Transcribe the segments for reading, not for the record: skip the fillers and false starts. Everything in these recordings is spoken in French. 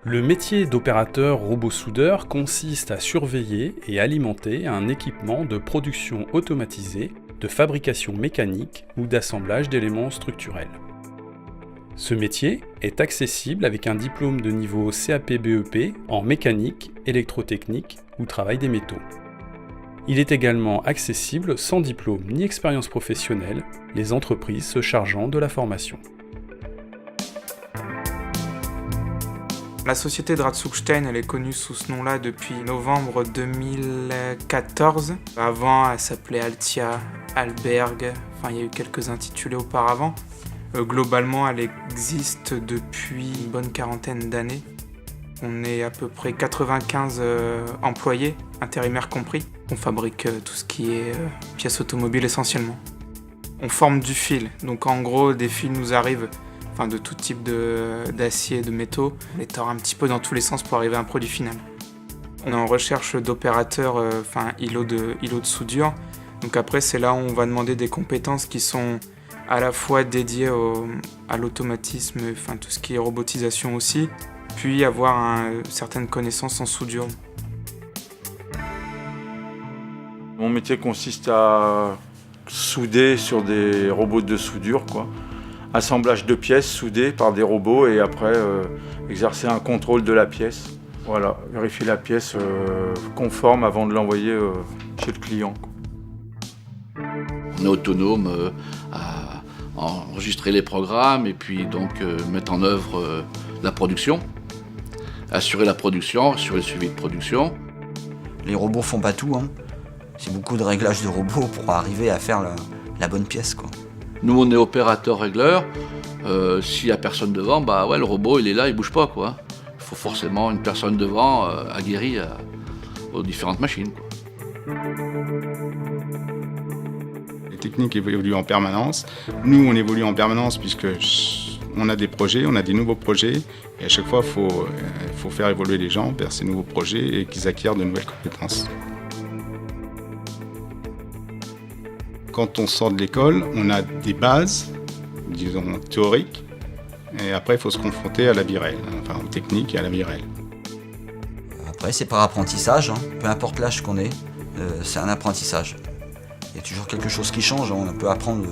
Le métier d'opérateur robot-soudeur consiste à surveiller et alimenter un équipement de production automatisée, de fabrication mécanique ou d'assemblage d'éléments structurels. Ce métier est accessible avec un diplôme de niveau CAP-BEP en mécanique, électrotechnique ou travail des métaux. Il est également accessible sans diplôme ni expérience professionnelle, les entreprises se chargeant de la formation. La société Draht-Sugstein, elle est connue sous ce nom-là depuis novembre 2014. Avant, elle s'appelait Altia, Alberg, il y a eu quelques intitulés auparavant. Globalement, elle existe depuis une bonne quarantaine d'années. On est à peu près 95 employés, intérimaires compris. On fabrique tout ce qui est pièces automobiles essentiellement. On forme du fil, donc en gros, des fils nous arrivent de tout type d'acier, de métaux. On les tord un petit peu dans tous les sens pour arriver à un produit final. On est en recherche d'opérateurs, îlots de soudure. Donc après, c'est là où on va demander des compétences qui sont à la fois dédiées à l'automatisme, tout ce qui est robotisation aussi, puis avoir certaines connaissances en soudure. Mon métier consiste à souder sur des robots de soudure, assemblage de pièces soudées par des robots et après exercer un contrôle de la pièce. Voilà, vérifier la pièce conforme avant de l'envoyer chez le client. On est autonome à enregistrer les programmes et puis donc mettre en œuvre la production, assurer la production, assurer le suivi de production. Les robots font pas tout, C'est beaucoup de réglages de robots pour arriver à faire la bonne pièce, Nous, on est opérateur-régleur. S'il n'y a personne devant, le robot, il est là, il ne bouge pas, Il faut forcément une personne devant aguerrie aux différentes machines, Les techniques évoluent en permanence. Nous, on évolue en permanence puisque on a des projets, on a des nouveaux projets. Et à chaque fois, il faut faire évoluer les gens vers ces nouveaux projets et qu'ils acquièrent de nouvelles compétences. Quand on sort de l'école, on a des bases, disons, théoriques, et après, il faut se confronter à la vie réelle, aux techniques et à la vie réelle. Après, c'est par apprentissage, peu importe l'âge qu'on est, c'est un apprentissage. Il y a toujours quelque chose qui change, on peut apprendre,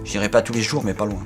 je dirais pas tous les jours, mais pas loin.